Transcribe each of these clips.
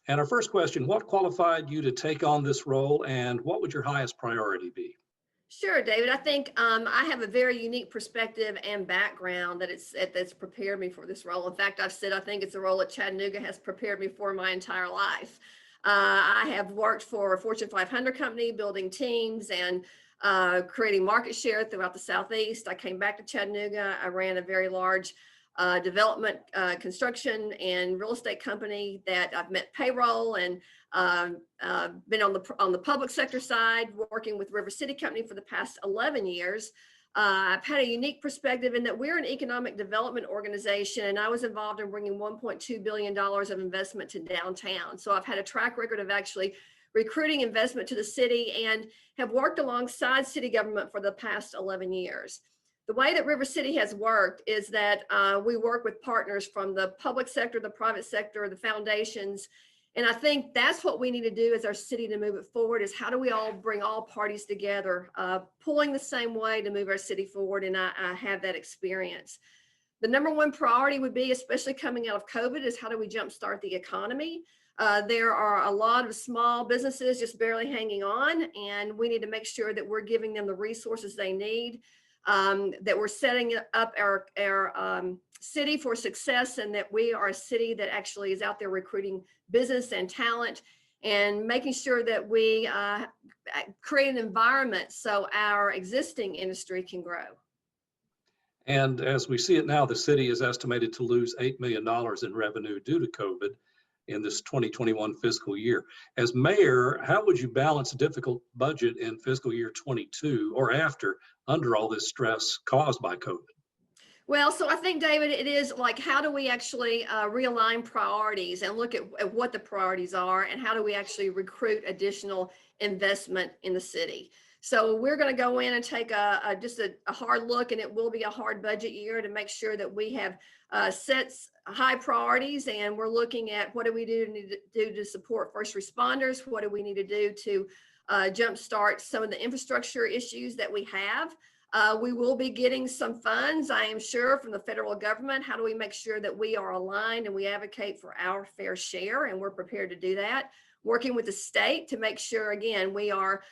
And our first question, what qualified you to take on this role and what would your highest priority be? Sure, David. I think I have a very unique perspective and background that's prepared me for this role. In fact, I've said I think it's a role that Chattanooga has prepared me for my entire life. I have worked for a Fortune 500 company, building teams and creating market share throughout the Southeast. I came back to Chattanooga. I ran a very large development, construction, and real estate company that I've met payroll and been on the public sector side, working with River City Company for the past 11 years. I've had a unique perspective in that we're an economic development organization, and I was involved in bringing $1.2 billion of investment to downtown. So I've had a track record of actually recruiting investment to the city and have worked alongside city government for the past 11 years. The way that River City has worked is that we work with partners from the public sector, the private sector, the foundations. And I think that's what we need to do as our city to move it forward is how do we all bring all parties together, pulling the same way to move our city forward. And I have that experience. The number one priority would be, especially coming out of COVID, is how do we jumpstart the economy? There are a lot of small businesses just barely hanging on, and we need to make sure that we're giving them the resources they need, that we're setting up our city for success, and that we are a city that actually is out there recruiting business and talent and making sure that we create an environment so our existing industry can grow. And as we see it now, the city is estimated to lose $8 million in revenue due to COVID in this 2021 fiscal year. As mayor, how would you balance a difficult budget in fiscal year 22 or after under all this stress caused by COVID? Well, so I think, David, it is like, how do we actually realign priorities and look at what the priorities are, and how do we actually recruit additional investment in the city? So we're going to go in and take just a hard look, and it will be a hard budget year to make sure that we have set high priorities, and we're looking at what do we need to do to support first responders, what do we need to do to jumpstart some of the infrastructure issues that we have. We will be getting some funds, I am sure, from the federal government. How do we make sure that we are aligned and we advocate for our fair share? And we're prepared to do that. Working with the state to make sure, again, we are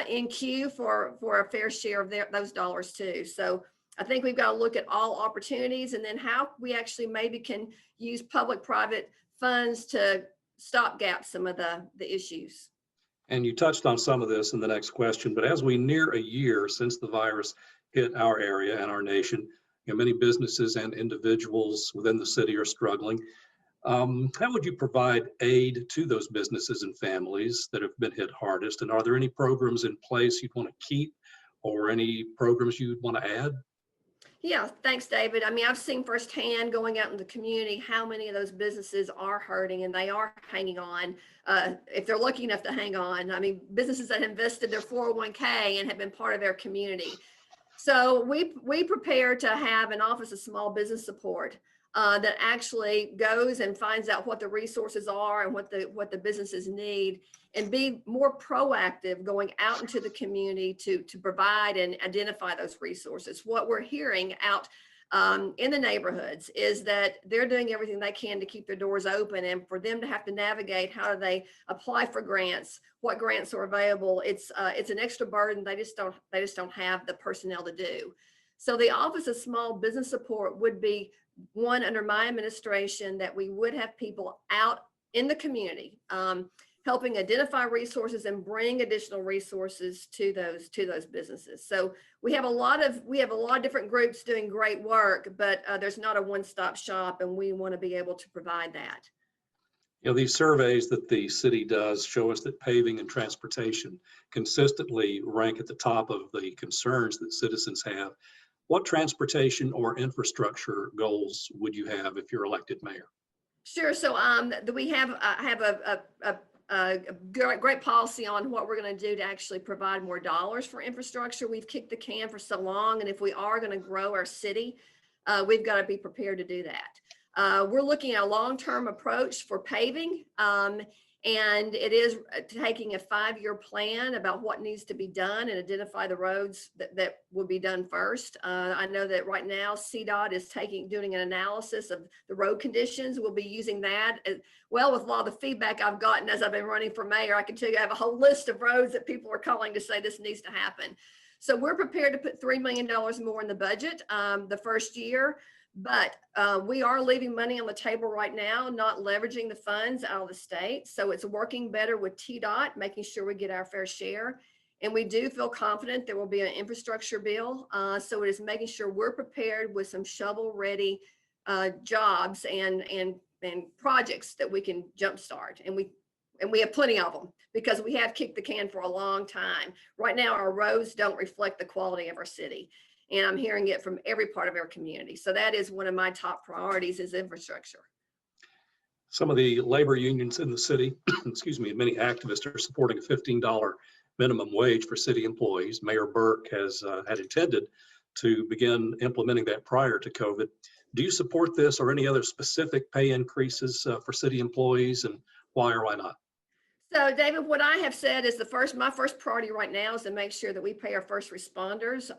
in queue for a fair share of those dollars too. So I think we've got to look at all opportunities, and then how we actually maybe can use public-private funds to stopgap some of the issues. And you touched on some of this in the next question, but as we near a year since the virus hit our area and our nation, many businesses and individuals within the city are struggling. How would you provide aid to those businesses and families that have been hit hardest? And are there any programs in place you'd want to keep, or any programs you'd want to add? Yeah, thanks, David. I mean, I've seen firsthand going out in the community how many of those businesses are hurting, and they are hanging on. If they're lucky enough to hang on, I mean, businesses that invested their 401k and have been part of their community. So we prepare to have an Office of Small Business Support that actually goes and finds out what the resources are and what the businesses need, and be more proactive going out into the community to provide and identify those resources. What we're hearing out in the neighborhoods is that they're doing everything they can to keep their doors open, and for them to have to navigate how do they apply for grants, what grants are available. It's an extra burden they just don't have the personnel to do. So the Office of Small Business Support would be one under my administration, that we would have people out in the community helping identify resources and bring additional resources to those businesses. So we have a lot of different groups doing great work, but there's not a one-stop shop, and we want to be able to provide that. These surveys that the city does show us that paving and transportation consistently rank at the top of the concerns that citizens have. What transportation or infrastructure goals would you have if you're elected mayor? Sure. So we have a great policy on what we're going to do to actually provide more dollars for infrastructure. We've kicked the can for so long, and if we are going to grow our city, we've got to be prepared to do that. We're looking at a long-term approach for paving. And it is taking a 5-year plan about what needs to be done and identify the roads that will be done first. I know that right now CDOT is doing an analysis of the road conditions. We'll be using that well with a lot of the feedback I've gotten as I've been running for mayor. I can tell you I have a whole list of roads that people are calling to say this needs to happen. So we're prepared to put $3 million more in the budget the first year. But we are leaving money on the table right now, not leveraging the funds out of the state. So it's working better with TDOT, making sure we get our fair share. And we do feel confident there will be an infrastructure bill. So it is making sure we're prepared with some shovel-ready jobs and projects that we can jumpstart. And we have plenty of them because we have kicked the can for a long time. Right now, our roads don't reflect the quality of our city. And I'm hearing it from every part of our community. So that is one of my top priorities is infrastructure. Some of the labor unions in the city, excuse me, many activists are supporting a $15 minimum wage for city employees. Mayor Burke has had intended to begin implementing that prior to COVID. Do you support this or any other specific pay increases for city employees, and why or why not? So David, what I have said is my first priority right now is to make sure that we pay our first responders.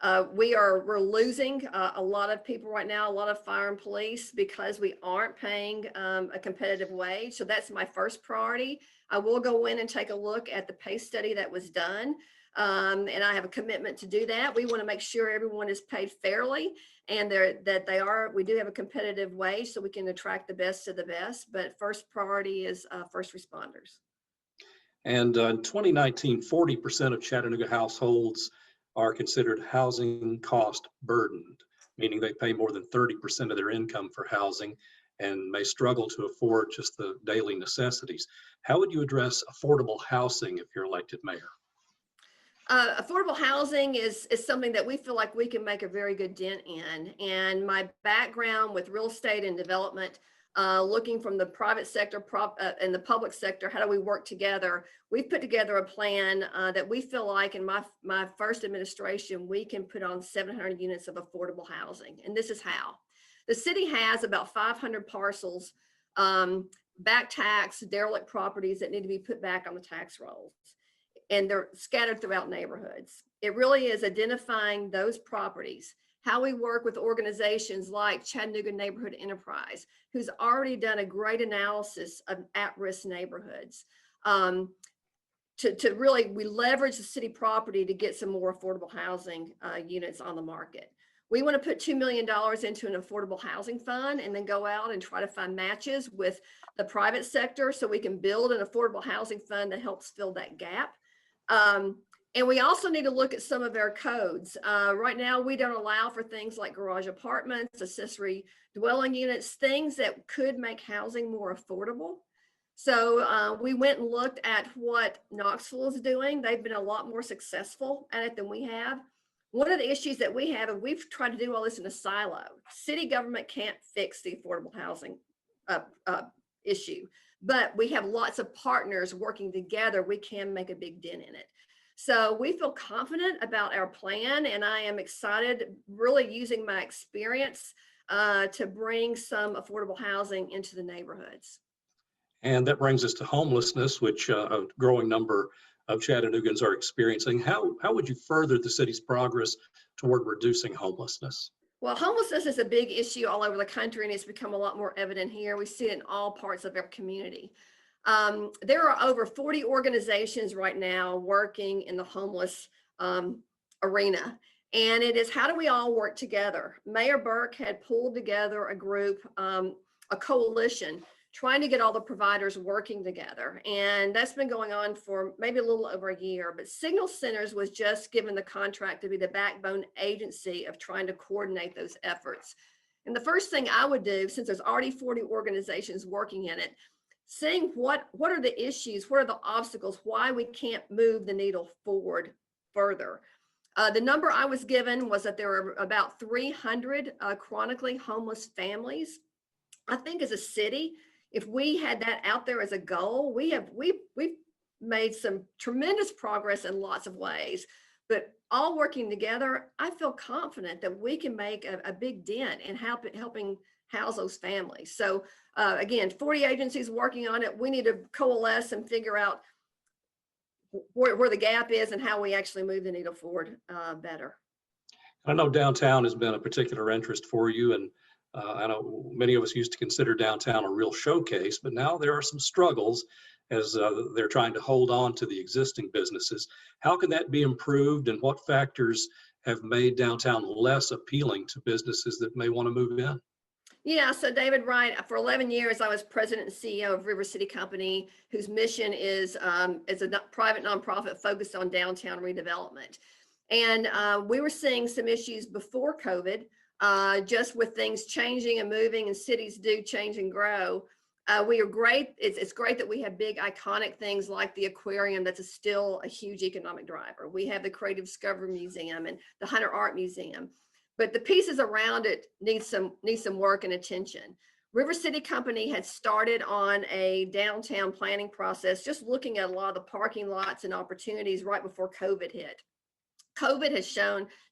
We're losing a lot of people right now, a lot of fire and police because we aren't paying a competitive wage. So that's my first priority. I will go in and take a look at the pay study that was done. And I have a commitment to do that. We want to make sure everyone is paid fairly and we do have a competitive wage so we can attract the best of the best. But first priority is first responders. And in 2019, 40% of Chattanooga households are considered housing cost burdened, meaning they pay more than 30% of their income for housing and may struggle to afford just the daily necessities. How would you address affordable housing if you're elected mayor? Affordable housing is something that we feel like we can make a very good dent in. And my background with real estate and development, looking from the private sector and the public sector, how do we work together? We've put together a plan that we feel like in my first administration, we can put on 700 units of affordable housing. And this is how. The city has about 500 parcels, back tax, derelict properties that need to be put back on the tax rolls. And they're scattered throughout neighborhoods. It really is identifying those properties, how we work with organizations like Chattanooga Neighborhood Enterprise, who's already done a great analysis of at-risk neighborhoods. We leverage the city property to get some more affordable housing units on the market. We want to put $2 million into an affordable housing fund and then go out and try to find matches with the private sector so we can build an affordable housing fund that helps fill that gap. And we also need to look at some of our codes. Right now, we don't allow for things like garage apartments, accessory dwelling units, things that could make housing more affordable. So we went and looked at what Knoxville is doing. They've been a lot more successful at it than we have. One of the issues that we have, and we've tried to do all this in a silo, city government can't fix the affordable housing issue. But we have lots of partners working together. We can make a big dent in it. So we feel confident about our plan, and I am excited really using my experience to bring some affordable housing into the neighborhoods. And that brings us to homelessness, which a growing number of Chattanoogans are experiencing. How would you further the city's progress toward reducing homelessness? Well, homelessness is a big issue all over the country, and it's become a lot more evident here. We see it in all parts of our community. There are over 40 organizations right now working in the homeless arena, and it is how do we all work together? Mayor Burke had pulled together a group, a coalition, trying to get all the providers working together. And that's been going on for maybe a little over a year, but Signal Centers was just given the contract to be the backbone agency of trying to coordinate those efforts. And the first thing I would do, since there's already 40 organizations working in it, seeing what are the issues, what are the obstacles, why we can't move the needle forward further. The number I was given was that there are about 300 chronically homeless families. I think as a city, if we had that out there as a goal, we've made some tremendous progress in lots of ways, but all working together, I feel confident that we can make a big dent in helping house those families. So again, 40 agencies working on it. We need to coalesce and figure out where the gap is and how we actually move the needle forward better. I know downtown has been a particular interest for you, and I know many of us used to consider downtown a real showcase, but now there are some struggles as they're trying to hold on to the existing businesses. How can that be improved, and what factors have made downtown less appealing to businesses that may want to move in? Yeah, so David, right. For 11 years, I was president and CEO of River City Company, whose mission is a private nonprofit focused on downtown redevelopment. And we were seeing some issues before COVID, just with things changing and moving, and cities do change and grow. We are great. It's great that we have big iconic things like the aquarium. That's still a huge economic driver. We have the Creative Discovery Museum and the Hunter Art Museum, but the pieces around it need some work and attention. River City Company had started on a downtown planning process, just looking at a lot of the parking lots and opportunities right before COVID hit. COVID has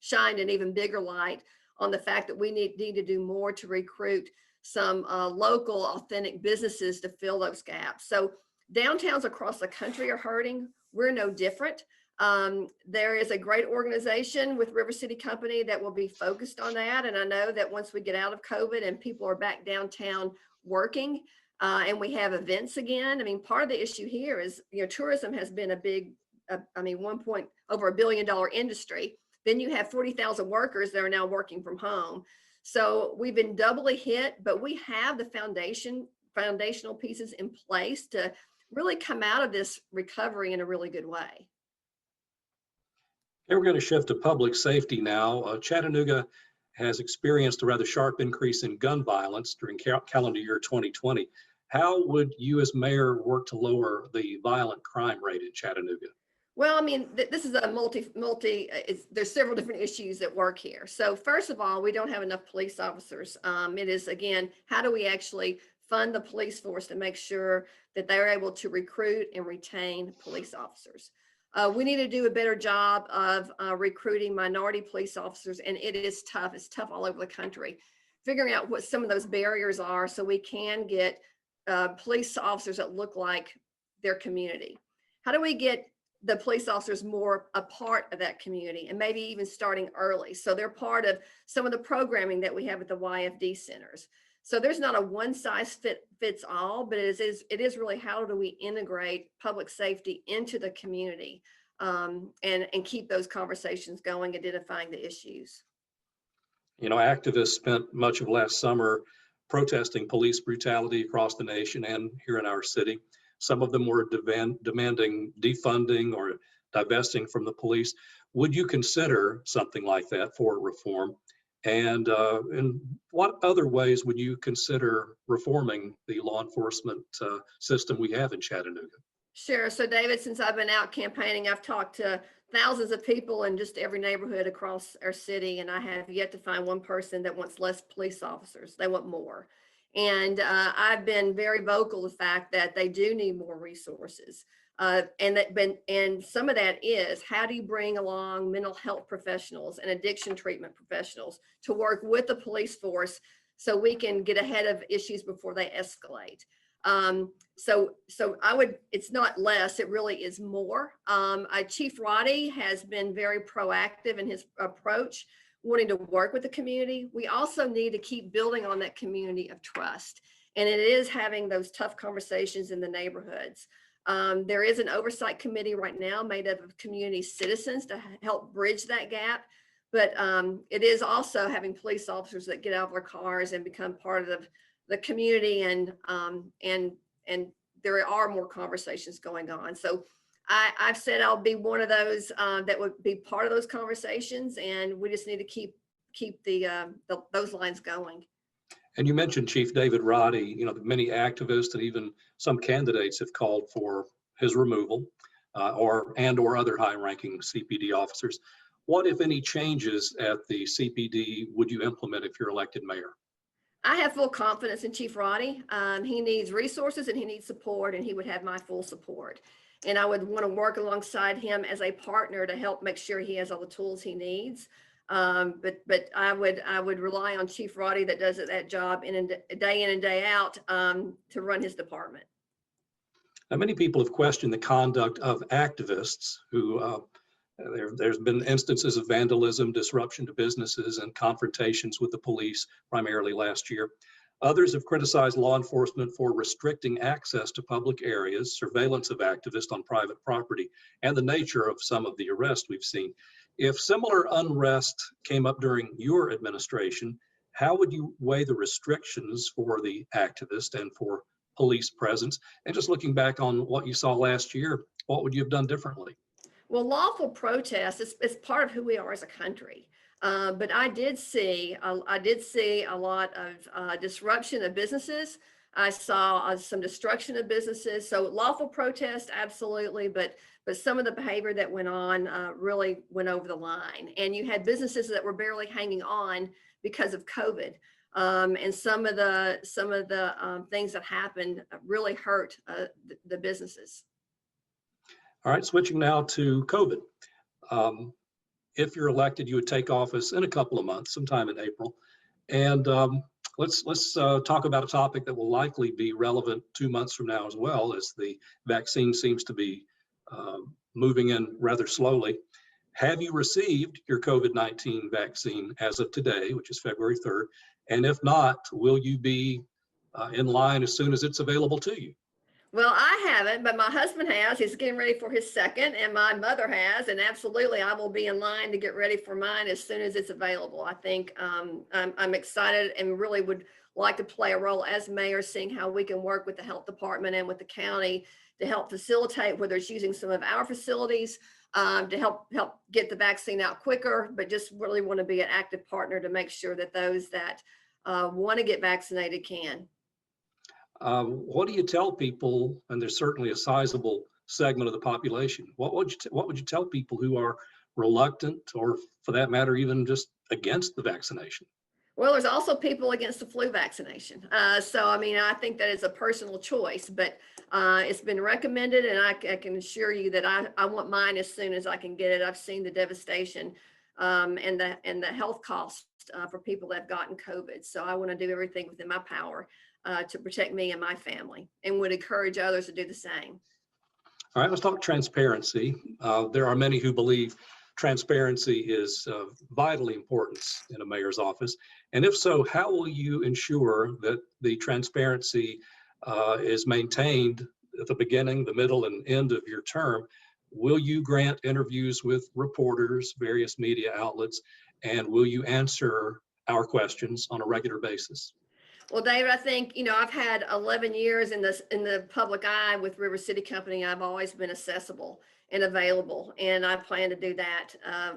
shined an even bigger light on the fact that we need to do more to recruit some local authentic businesses to fill those gaps. So downtowns across the country are hurting. We're no different. There is a great organization with River City Company that will be focused on that. And I know that once we get out of COVID and people are back downtown working and we have events again, I mean, part of the issue here is, tourism has been a big, over $1 billion industry. Then you have 40,000 workers that are now working from home. So we've been doubly hit, but we have the foundational pieces in place to really come out of this recovery in a really good way. Okay, we're going to shift to public safety now. Chattanooga has experienced a rather sharp increase in gun violence during calendar year 2020. How would you as mayor work to lower the violent crime rate in Chattanooga? Well, I mean, this is a there's several different issues at work here. So first of all, we don't have enough police officers. It is, again, how do we actually fund the police force to make sure that they're able to recruit and retain police officers? We need to do a better job of recruiting minority police officers, and it is tough. It's tough all over the country. Figuring out what some of those barriers are so we can get police officers that look like their community. How do we get the police officers more a part of that community, and maybe even starting early, so they're part of some of the programming that we have at the YFD centers? So there's not a one size fits all, but it is really how do we integrate public safety into the community and keep those conversations going, identifying the issues. Activists spent much of last summer protesting police brutality across the nation and here in our city. Some of them were demanding defunding or divesting from the police. Would you consider something like that for reform? And in what other ways would you consider reforming the law enforcement system we have in Chattanooga? Sure. So David, since I've been out campaigning, I've talked to thousands of people in just every neighborhood across our city, and I have yet to find one person that wants less police officers. They want more. And I've been very vocal the fact that they do need more resources. And some of that is, how do you bring along mental health professionals and addiction treatment professionals to work with the police force so we can get ahead of issues before they escalate? So it's not less, it really is more. Chief Roddy has been very proactive in his approach, wanting to work with the community. We also need to keep building on that community of trust. And it is having those tough conversations in the neighborhoods. There is an oversight committee right now made up of community citizens to help bridge that gap. But it is also having police officers that get out of their cars and become part of the community, and there are more conversations going on. So I've said I'll be one of those that would be part of those conversations, and we just need to keep those lines going. And you mentioned Chief David Roddy. Many activists and even some candidates have called for his removal, or other high-ranking CPD officers. What, if any, changes at the CPD would you implement if you're elected mayor? I have full confidence in Chief Roddy. He needs resources and he needs support, and he would have my full support. And I would want to work alongside him as a partner to help make sure he has all the tools he needs. But I would rely on Chief Roddy that does that job day in and day out to run his department. Now, many people have questioned the conduct of activists who there's been instances of vandalism, disruption to businesses, and confrontations with the police, primarily last year. Others have criticized law enforcement for restricting access to public areas, surveillance of activists on private property, and the nature of some of the arrests we've seen. If similar unrest came up during your administration, how would you weigh the restrictions for the activists and for police presence? And just looking back on what you saw last year, what would you have done differently? Well, lawful protest is part of who we are as a country. But I did see a lot of disruption of businesses. I saw some destruction of businesses. So lawful protest, absolutely, but some of the behavior that went on really went over the line. And you had businesses that were barely hanging on because of COVID. And some of the things that happened really hurt the businesses. All right, switching now to COVID. If you're elected, you would take office in a couple of months, sometime in April. And let's talk about a topic that will likely be relevant 2 months from now as well, as the vaccine seems to be moving in rather slowly. Have you received your COVID-19 vaccine as of today, which is February 3rd? And if not, will you be in line as soon as it's available to you? Well, I haven't, but my husband has. He's getting ready for his second, and my mother has. And absolutely, I will be in line to get ready for mine as soon as it's available. I think I'm excited and really would like to play a role as mayor, seeing how we can work with the health department and with the county to help facilitate, whether it's using some of our facilities to help get the vaccine out quicker, but just really want to be an active partner to make sure that those that want to get vaccinated can. What do you tell people, and there's certainly a sizable segment of the population, what would you tell people who are reluctant, or for that matter, even just against the vaccination? Well, there's also people against the flu vaccination. So, I mean, I think that is a personal choice, but it's been recommended, and I can assure you that I want mine as soon as I can get it. I've seen the devastation and the health costs for people that have gotten COVID. So I want to do everything within my power to protect me and my family, and would encourage others to do the same. All right, let's talk transparency. There are many who believe transparency is of vitally importance in a mayor's office. And if so, how will you ensure that the transparency is maintained at the beginning, the middle, and end of your term? Will you grant interviews with reporters, various media outlets, and will you answer our questions on a regular basis? Well, David, I think, I've had 11 years in the public eye with River City Company. I've always been accessible and available, and I plan to do that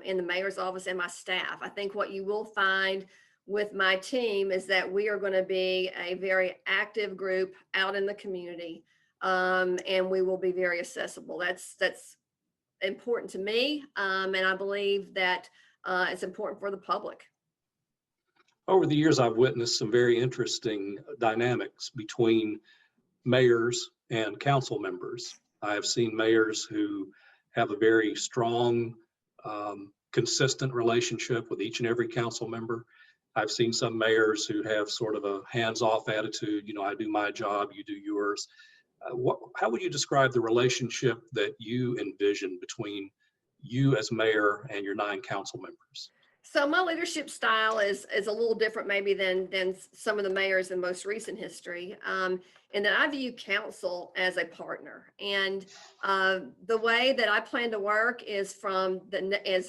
in the mayor's office and my staff. I think what you will find with my team is that we are going to be a very active group out in the community, and we will be very accessible. That's important to me, and I believe that it's important for the public. Over the years, I've witnessed some very interesting dynamics between mayors and council members. I have seen mayors who have a very strong, consistent relationship with each and every council member. I've seen some mayors who have sort of a hands-off attitude. I do my job, you do yours. How would you describe the relationship that you envision between you as mayor and your 9 council members? So my leadership style is a little different maybe than some of the mayors in most recent history, in that I view council as a partner. And the way that I plan to work is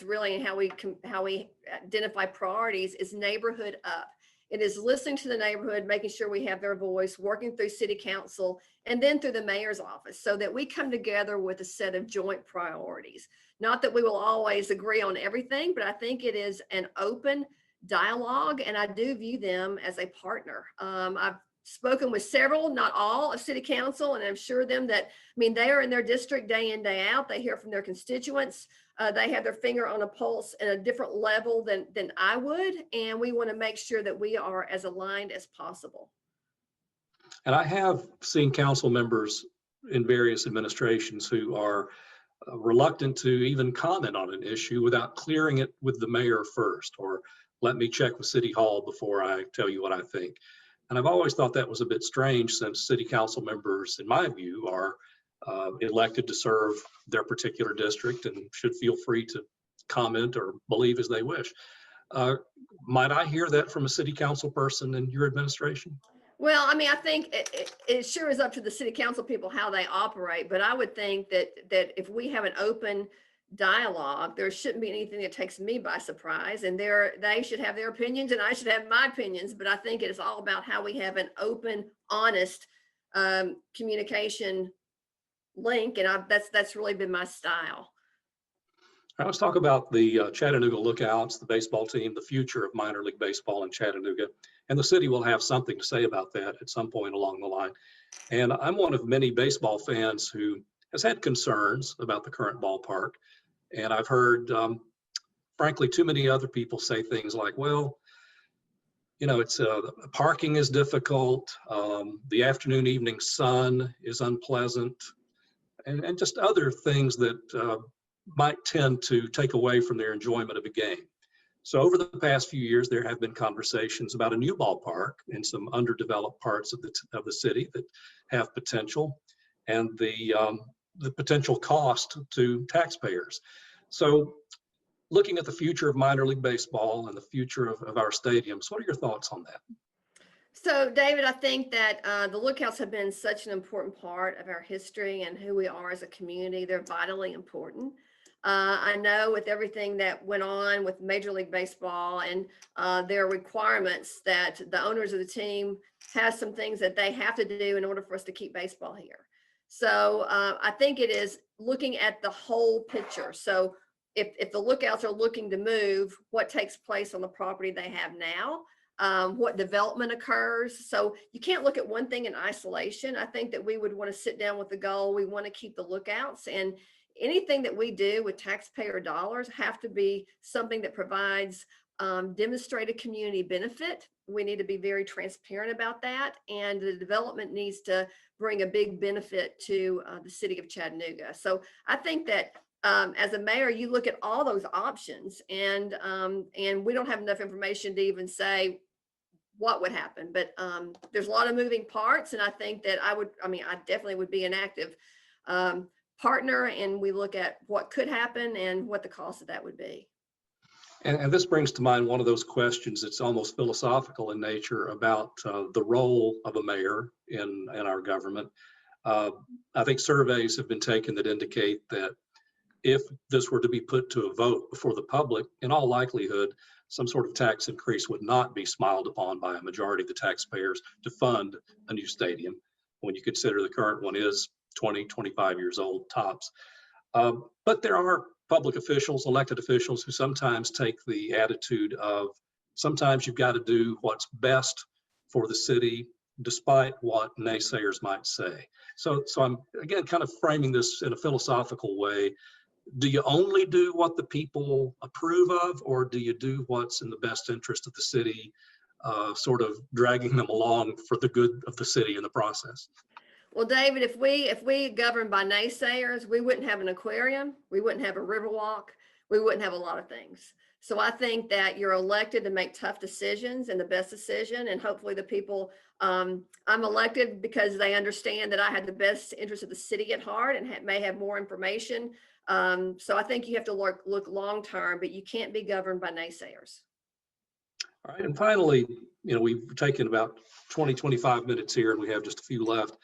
really how we identify priorities is neighborhood up. It is listening to the neighborhood, making sure we have their voice, working through city council, and then through the mayor's office, so that we come together with a set of joint priorities. Not that we will always agree on everything, but I think it is an open dialogue, and I do view them as a partner. I've spoken with several, not all, of city council, and I'm sure them that, they are in their district day in, day out. They hear from their constituents. They have their finger on a pulse at a different level than I would, and we want to make sure that we are as aligned as possible. And I have seen council members in various administrations who are reluctant to even comment on an issue without clearing it with the mayor first, or let me check with City Hall before I tell you what I think. And I've always thought that was a bit strange, since city council members, in my view, are elected to serve their particular district and should feel free to comment or believe as they wish. Uh, might I hear that from a city council person in your administration? Well, I mean, I think it sure is up to the city council people how they operate, but I would think that if we have an open dialogue, there shouldn't be anything that takes me by surprise, and they should have their opinions and I should have my opinions, but I think it's all about how we have an open, honest communication link, and that's really been my style. All right, let's talk about the Chattanooga Lookouts, the baseball team, the future of minor league baseball in Chattanooga. And the city will have something to say about that at some point along the line. And I'm one of many baseball fans who has had concerns about the current ballpark. And I've heard, frankly, too many other people say things like, well, you know, it's parking is difficult. The afternoon, evening sun is unpleasant, and just other things that might tend to take away from their enjoyment of a game. So over the past few years, there have been conversations about a new ballpark in some underdeveloped parts of the city that have potential, and the potential cost to taxpayers. So looking at the future of minor league baseball and the future of our stadiums, what are your thoughts on that? So, David, I think that the Lookouts have been such an important part of our history and who we are as a community. They're vitally important. I know with everything that went on with Major League Baseball and their requirements, that the owners of the team have some things that they have to do in order for us to keep baseball here. So I think it is looking at the whole picture. So if the Lookouts are looking to move, what takes place on the property they have now, what development occurs. So you can't look at one thing in isolation. I think that we would want to sit down with the goal. We want to keep the Lookouts, and anything that we do with taxpayer dollars have to be something that provides demonstrated community benefit. We need to be very transparent about that, and the development needs to bring a big benefit to the city of Chattanooga. So I think that as a mayor, you look at all those options, and we don't have enough information to even say what would happen. But there's a lot of moving parts, and I think that I definitely would be an active partner, and we look at what could happen and what the cost of that would be. And this brings to mind one of those questions that's almost philosophical in nature about the role of a mayor in our government. I think surveys have been taken that indicate that if this were to be put to a vote before the public, in all likelihood, some sort of tax increase would not be smiled upon by a majority of the taxpayers to fund a new stadium, when you consider the current one is 20, 25 years old tops. But there are public officials, elected officials, who sometimes take the attitude of sometimes you've got to do what's best for the city, despite what naysayers might say. So I'm, again, kind of framing this in a philosophical way. Do you only do what the people approve of, or do you do what's in the best interest of the city, sort of dragging them along for the good of the city in the process? Well, David, if we govern by naysayers, we wouldn't have an aquarium, we wouldn't have a riverwalk, we wouldn't have a lot of things. So I think that you're elected to make tough decisions and the best decision, and hopefully the people, I'm elected because they understand that I had the best interest of the city at heart and may have more information. So I think you have to look long term, but you can't be governed by naysayers. All right, and finally, you know, we've taken about 20, 25 minutes here, and we have just a few left.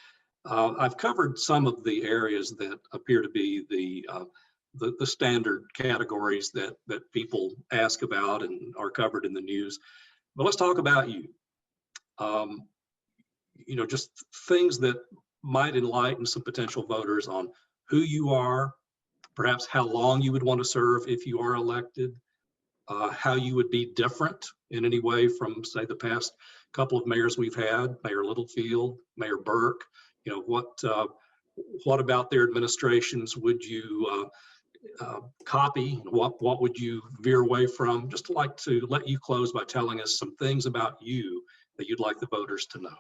I've covered some of the areas that appear to be the standard categories that people ask about and are covered in the news. But let's talk about you. You know, just things that might enlighten some potential voters on who you are, perhaps how long you would want to serve if you are elected, how you would be different in any way from, say, the past couple of mayors we've had, Mayor Littlefield, Mayor Burke. You know, what about their administrations would you copy? What would you veer away from? Just like to let you close by telling us some things about you that you'd like the voters to know.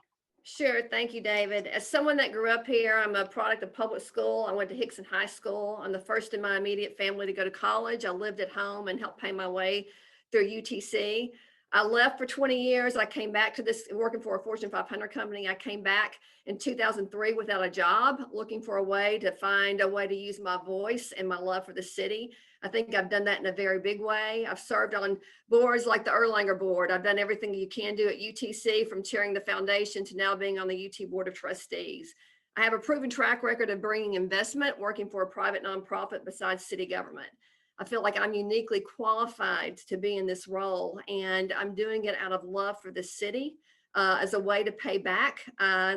Sure. Thank you, David. As someone that grew up here, I'm a product of public school. I went to Hickson High School. I'm the first in my immediate family to go to college. I lived at home and helped pay my way through UTC. I left for 20 years. I came back to this working for a Fortune 500 company. I came back in 2003 without a job, looking for a way to find a way to use my voice and my love for the city. I think I've done that in a very big way. I've served on boards like the Erlanger board. I've done everything you can do at UTC, from chairing the foundation to now being on the UT Board of Trustees. I have a proven track record of bringing investment, working for a private nonprofit besides city government. I feel like I'm uniquely qualified to be in this role, and I'm doing it out of love for the city as a way to pay back.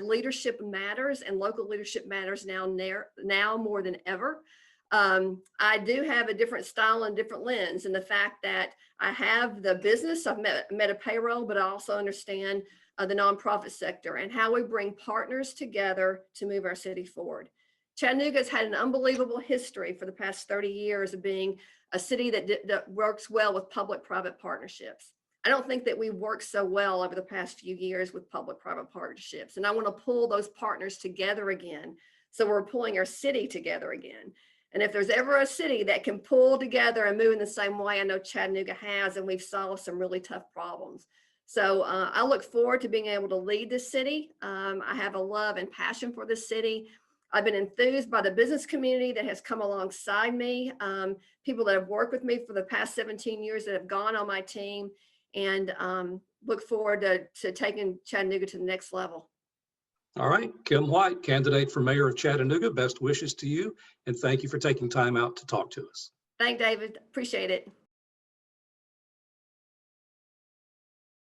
Leadership matters, and local leadership matters now more than ever. I do have a different style and different lens, and the fact that I have the business, I've met a payroll, but I also understand the nonprofit sector and how we bring partners together to move our city forward. Chattanooga has had an unbelievable history for the past 30 years of being a city that works well with public-private partnerships. I don't think that we worked so well over the past few years with public-private partnerships, and I want to pull those partners together again. So we're pulling our city together again. And if there's ever a city that can pull together and move in the same way, I know Chattanooga has, and we've solved some really tough problems. So I look forward to being able to lead this city. I have a love and passion for this city. I've been enthused by the business community that has come alongside me, people that have worked with me for the past 17 years that have gone on my team, and look forward to taking Chattanooga to the next level. All right, Kim White, candidate for mayor of Chattanooga, best wishes to you, and thank you for taking time out to talk to us. Thank David. Appreciate it.